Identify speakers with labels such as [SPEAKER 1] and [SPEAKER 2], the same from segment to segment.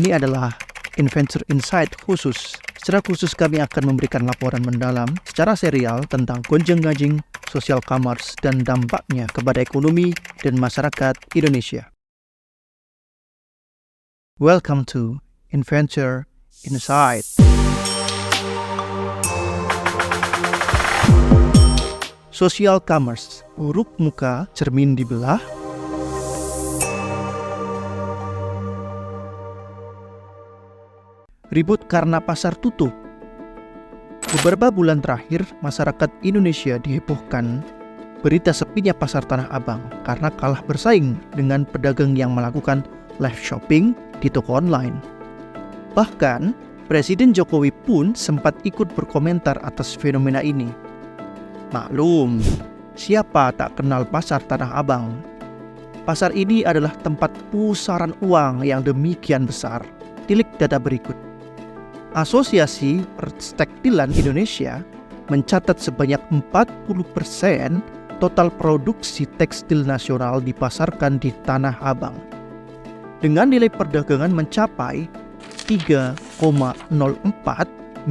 [SPEAKER 1] Ini adalah Inventure Insight khusus. Secara khusus kami akan memberikan laporan mendalam secara serial tentang gonjang-ganjing social commerce dan dampaknya kepada ekonomi dan masyarakat Indonesia. Welcome to Inventure Insight. Social commerce, huruf muka cermin dibelah. Ribut karena pasar tutup. Beberapa bulan terakhir, masyarakat Indonesia dihebohkan berita sepinya pasar Tanah Abang karena kalah bersaing dengan pedagang yang melakukan live shopping di toko online. Bahkan, Presiden Jokowi pun sempat ikut berkomentar atas fenomena ini. Maklum, siapa tak kenal pasar Tanah Abang? Pasar ini adalah tempat pusaran uang yang demikian besar. Tilik data berikut. Asosiasi Perstektilan Indonesia mencatat sebanyak 40% total produksi tekstil nasional dipasarkan di Tanah Abang. Dengan nilai perdagangan mencapai 3,04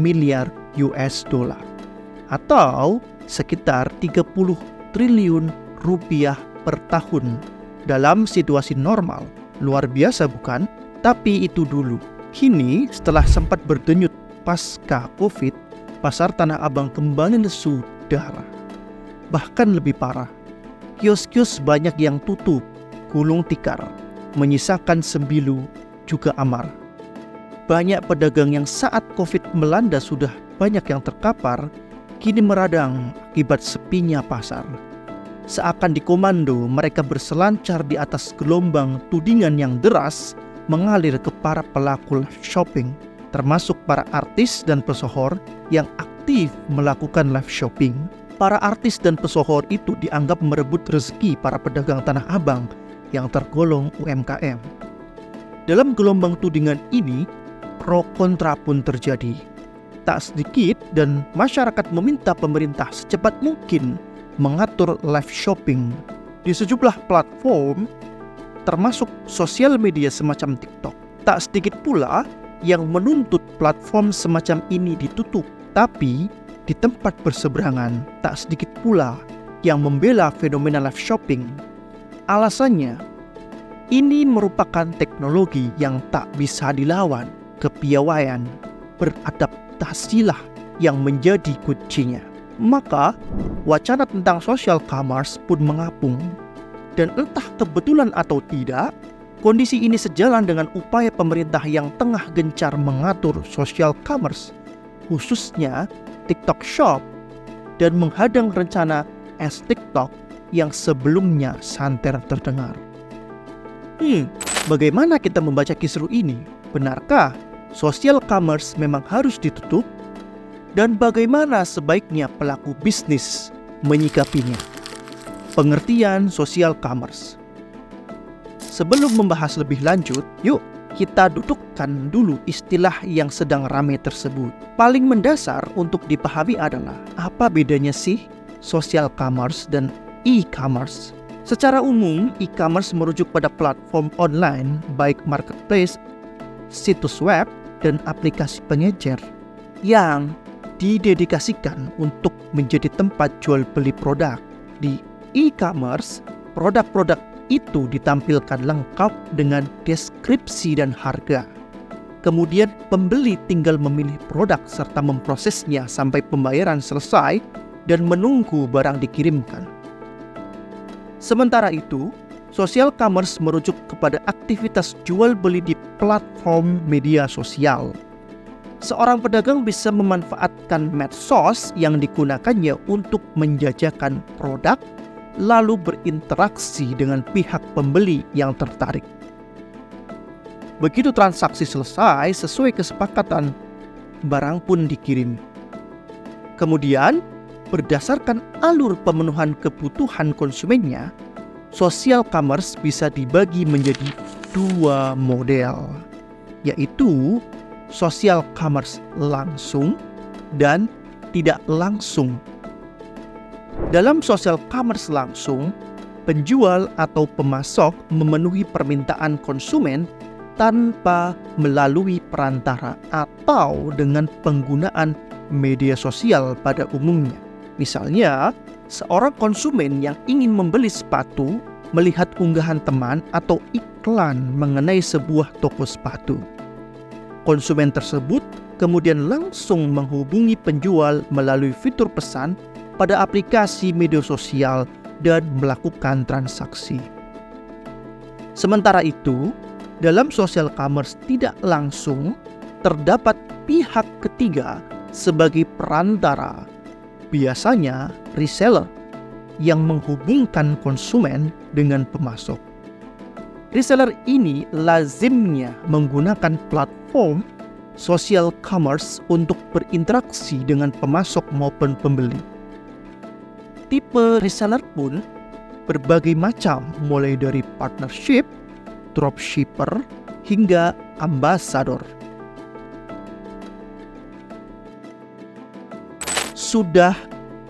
[SPEAKER 1] miliar US dollar atau sekitar 30 triliun rupiah per tahun. Dalam situasi normal, luar biasa bukan? Tapi itu dulu. Kini setelah sempat berdenyut pasca Covid, pasar Tanah Abang kembali lesu darah. Bahkan lebih parah, kios-kios banyak yang tutup, gulung tikar, menyisakan sembilu juga amar. Banyak pedagang yang saat Covid melanda sudah banyak yang terkapar, kini meradang akibat sepinya pasar. Seakan dikomando, mereka berselancar di atas gelombang tudingan yang deras mengalir ke para pelaku live shopping, termasuk para artis dan pesohor yang aktif melakukan live shopping. Para artis dan pesohor itu dianggap merebut rezeki para pedagang Tanah Abang yang tergolong UMKM. Dalam gelombang tudingan ini, pro kontra pun terjadi. Tak sedikit dan masyarakat meminta pemerintah secepat mungkin mengatur live shopping di sejumlah platform termasuk sosial media semacam TikTok. Tak sedikit pula yang menuntut platform semacam ini ditutup. Tapi di tempat berseberangan, tak sedikit pula yang membela fenomena live shopping. Alasannya, ini merupakan teknologi yang tak bisa dilawan. Kepiawaian, beradaptasilah yang menjadi kuncinya. Maka, wacana tentang social commerce pun mengapung. Dan entah kebetulan atau tidak, kondisi ini sejalan dengan upaya pemerintah yang tengah gencar mengatur social commerce, khususnya TikTok Shop, dan menghadang rencana S-TikTok yang sebelumnya santer terdengar. Bagaimana kita membaca kisru ini? Benarkah social commerce memang harus ditutup? Dan bagaimana sebaiknya pelaku bisnis menyikapinya? Pengertian social commerce. Sebelum membahas lebih lanjut, yuk kita dudukkan dulu istilah yang sedang ramai tersebut. Paling mendasar untuk dipahami adalah apa bedanya sih social commerce dan e-commerce? Secara umum, e-commerce merujuk pada platform online baik marketplace, situs web, dan aplikasi pengecer yang didedikasikan untuk menjadi tempat jual beli produk. Di e-commerce, produk-produk itu ditampilkan lengkap dengan deskripsi dan harga. Kemudian pembeli tinggal memilih produk serta memprosesnya sampai pembayaran selesai dan menunggu barang dikirimkan. Sementara itu, social commerce merujuk kepada aktivitas jual beli di platform media sosial. Seorang pedagang bisa memanfaatkan medsos yang digunakannya untuk menjajakan produk, lalu berinteraksi dengan pihak pembeli yang tertarik. Begitu transaksi selesai sesuai kesepakatan, barang pun dikirim. Kemudian, berdasarkan alur pemenuhan kebutuhan konsumennya, social commerce bisa dibagi menjadi dua model, yaitu social commerce langsung dan tidak langsung. Dalam social commerce langsung, penjual atau pemasok memenuhi permintaan konsumen tanpa melalui perantara atau dengan penggunaan media sosial pada umumnya. Misalnya, seorang konsumen yang ingin membeli sepatu melihat unggahan teman atau iklan mengenai sebuah toko sepatu. Konsumen tersebut kemudian langsung menghubungi penjual melalui fitur pesan pada aplikasi media sosial dan melakukan transaksi. Sementara itu, dalam social commerce tidak langsung terdapat pihak ketiga sebagai perantara, biasanya reseller, yang menghubungkan konsumen dengan pemasok. Reseller ini lazimnya menggunakan platform social commerce untuk berinteraksi dengan pemasok maupun pembeli. Tipe reseller pun berbagai macam, mulai dari partnership, dropshipper, hingga ambassador. Sudah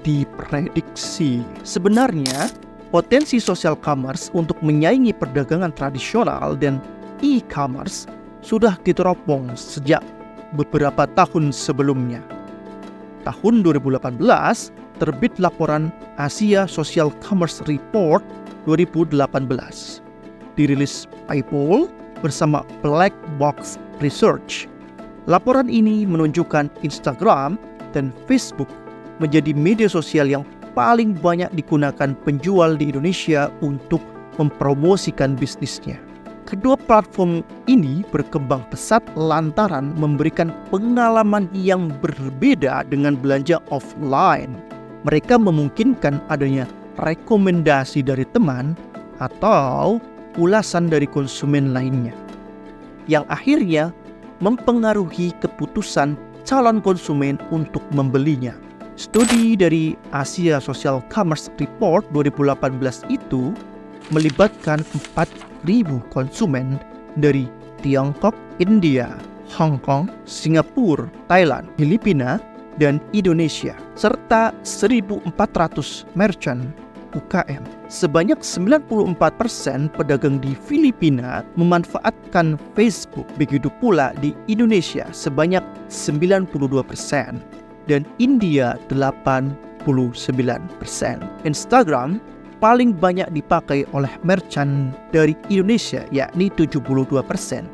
[SPEAKER 1] diprediksi sebenarnya potensi social commerce untuk menyaingi perdagangan tradisional dan e-commerce sudah diteropong sejak beberapa tahun sebelumnya. Tahun 2018 terbit laporan Asia Social Commerce Report 2018. Dirilis PayPal bersama Black Box Research. Laporan ini menunjukkan Instagram dan Facebook menjadi media sosial yang paling banyak digunakan penjual di Indonesia untuk mempromosikan bisnisnya. Kedua platform ini berkembang pesat lantaran memberikan pengalaman yang berbeda dengan belanja offline. Mereka memungkinkan adanya rekomendasi dari teman atau ulasan dari konsumen lainnya, yang akhirnya mempengaruhi keputusan calon konsumen untuk membelinya. Studi dari Asia Social Commerce Report 2018 itu melibatkan 4.000 konsumen dari Tiongkok, India, Hong Kong, Singapura, Thailand, Filipina, dan Indonesia, serta 1.400 merchant UKM. Sebanyak 94% pedagang di Filipina memanfaatkan Facebook, begitu pula di Indonesia sebanyak 92%. Dan India 89%. Instagram paling banyak dipakai oleh merchant dari Indonesia, yakni 72%,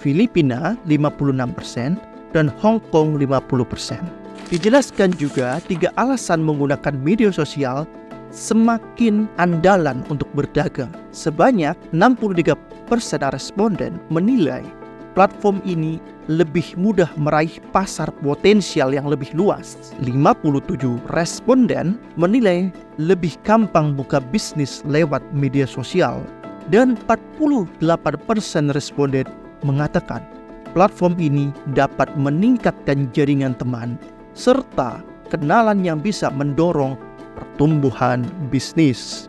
[SPEAKER 1] Filipina 56%, dan Hong Kong 50%. Dijelaskan juga 3 alasan menggunakan media sosial semakin andalan untuk berdagang. Sebanyak 63% responden menilai platform ini lebih mudah meraih pasar potensial yang lebih luas. 57 responden menilai lebih gampang buka bisnis lewat media sosial. Dan 48% responden mengatakan platform ini dapat meningkatkan jaringan teman serta kenalan yang bisa mendorong pertumbuhan bisnis.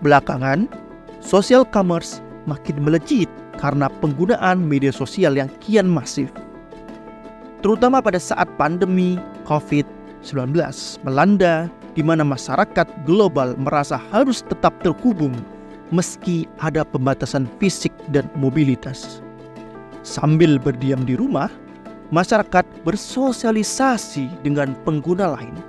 [SPEAKER 1] Belakangan, social commerce makin melejit karena penggunaan media sosial yang kian masif, terutama pada saat pandemi COVID-19 melanda, di mana masyarakat global merasa harus tetap terhubung meski ada pembatasan fisik dan mobilitas. Sambil berdiam di rumah, masyarakat bersosialisasi dengan pengguna lain,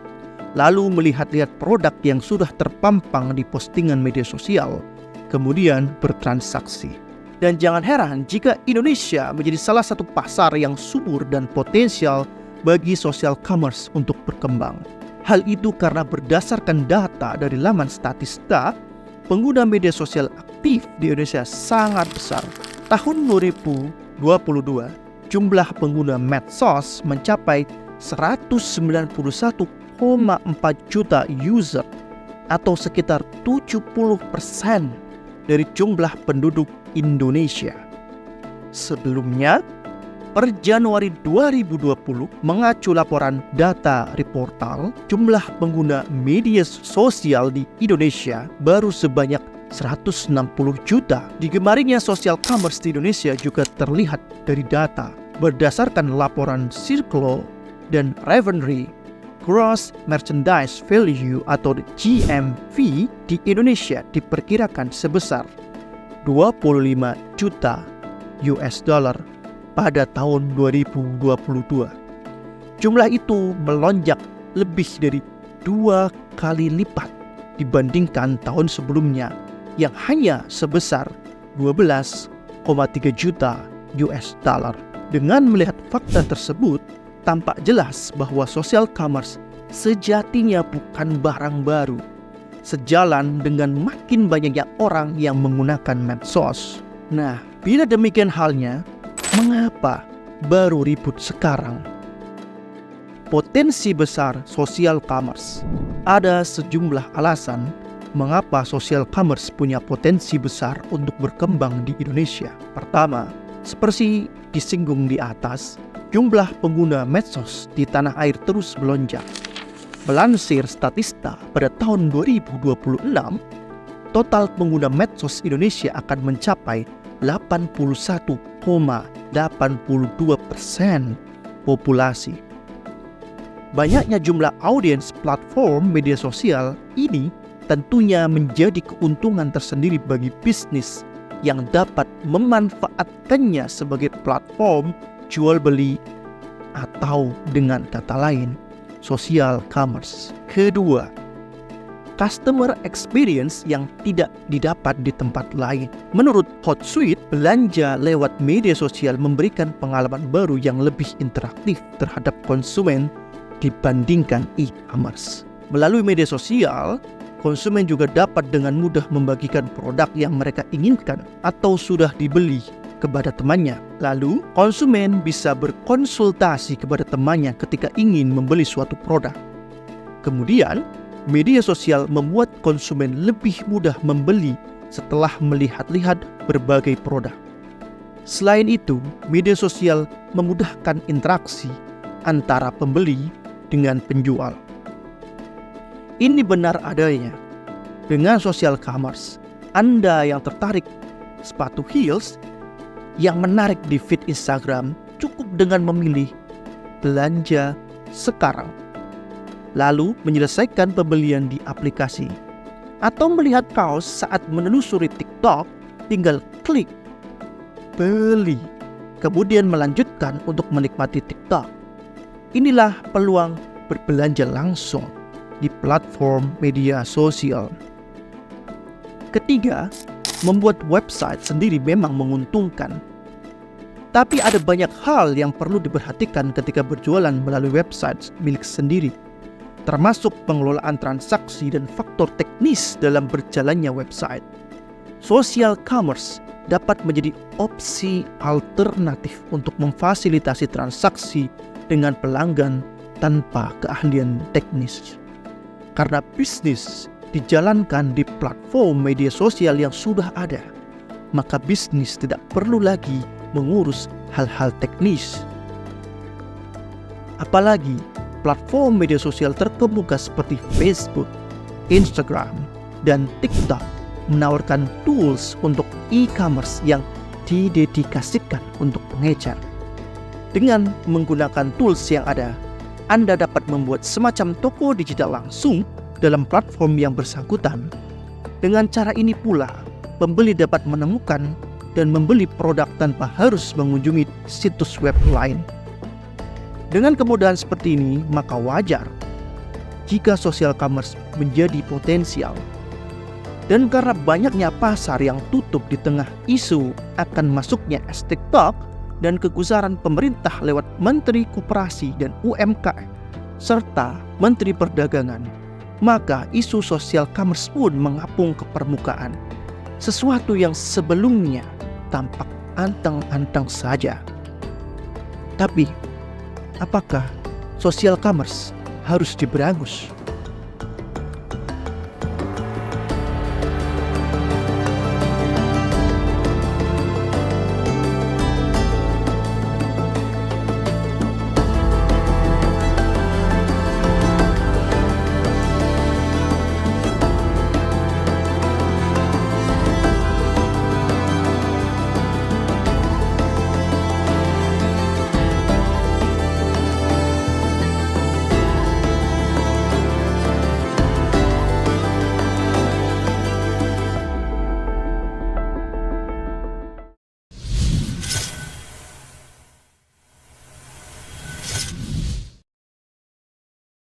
[SPEAKER 1] lalu melihat-lihat produk yang sudah terpampang di postingan media sosial, kemudian bertransaksi. Dan jangan heran jika Indonesia menjadi salah satu pasar yang subur dan potensial bagi social commerce untuk berkembang. Hal itu karena berdasarkan data dari laman Statista, pengguna media sosial aktif di Indonesia sangat besar. Tahun 2022, jumlah pengguna medsos mencapai 191,4 juta user atau sekitar 70% dari jumlah penduduk Indonesia. Sebelumnya, per Januari 2020, mengacu laporan data Reportal, jumlah pengguna media sosial di Indonesia baru sebanyak 160 juta. Digemarinya social commerce di Indonesia juga terlihat dari data. Berdasarkan laporan Circlo dan Ravelry, Gross Merchandise Value atau GMV di Indonesia diperkirakan sebesar 25 juta US dollar pada tahun 2022. Jumlah itu melonjak lebih dari 2 kali lipat dibandingkan tahun sebelumnya yang hanya sebesar 12,3 juta US dollar. Dengan melihat fakta tersebut, tampak jelas bahwa social commerce sejatinya bukan barang baru, sejalan dengan makin banyaknya orang yang menggunakan medsos. Nah, bila demikian halnya, mengapa baru ribut sekarang? Potensi besar social commerce. Ada sejumlah alasan mengapa social commerce punya potensi besar untuk berkembang di Indonesia. Pertama, seperti disinggung di atas, jumlah pengguna medsos di tanah air terus melonjak. Melansir Statista pada tahun 2026, total pengguna medsos Indonesia akan mencapai 81,82% populasi. Banyaknya jumlah audiens platform media sosial ini tentunya menjadi keuntungan tersendiri bagi bisnis yang dapat memanfaatkannya sebagai platform jual beli atau dengan kata lain social commerce. Kedua, customer experience yang tidak didapat di tempat lain. Menurut Hootsuite, belanja lewat media sosial memberikan pengalaman baru yang lebih interaktif terhadap konsumen dibandingkan e-commerce. Melalui media sosial, konsumen juga dapat dengan mudah membagikan produk yang mereka inginkan atau sudah dibeli kepada temannya. Lalu, konsumen bisa berkonsultasi kepada temannya ketika ingin membeli suatu produk. Kemudian, media sosial membuat konsumen lebih mudah membeli setelah melihat-lihat berbagai produk. Selain itu, media sosial memudahkan interaksi antara pembeli dengan penjual. Ini benar adanya. Dengan social commerce, Anda yang tertarik sepatu heels yang menarik di feed Instagram cukup dengan memilih belanja sekarang, lalu menyelesaikan pembelian di aplikasi. Atau melihat kaos saat menelusuri TikTok, tinggal klik beli, kemudian melanjutkan untuk menikmati TikTok. Inilah peluang berbelanja langsung di platform media sosial. Ketiga, membuat website sendiri memang menguntungkan. Tapi ada banyak hal yang perlu diperhatikan ketika berjualan melalui website milik sendiri, termasuk pengelolaan transaksi dan faktor teknis dalam berjalannya website. Social commerce dapat menjadi opsi alternatif untuk memfasilitasi transaksi dengan pelanggan tanpa keahlian teknis. Karena bisnis dijalankan di platform media sosial yang sudah ada, maka bisnis tidak perlu lagi mengurus hal-hal teknis. Apalagi platform media sosial terkemuka seperti Facebook, Instagram, dan TikTok menawarkan tools untuk e-commerce yang didedikasikan untuk pengecer. Dengan menggunakan tools yang ada, Anda dapat membuat semacam toko digital langsung dalam platform yang bersangkutan. Dengan cara ini pula, pembeli dapat menemukan dan membeli produk tanpa harus mengunjungi situs web lain. Dengan kemudahan seperti ini, maka wajar jika social commerce menjadi potensial. Dan karena banyaknya pasar yang tutup di tengah isu akan masuknya TikTok dan kegusaran pemerintah lewat Menteri Koperasi dan UMKM serta Menteri Perdagangan, maka isu social commerce pun mengapung ke permukaan. Sesuatu yang sebelumnya tampak anteng-anteng saja. Tapi, apakah social commerce harus diberangus?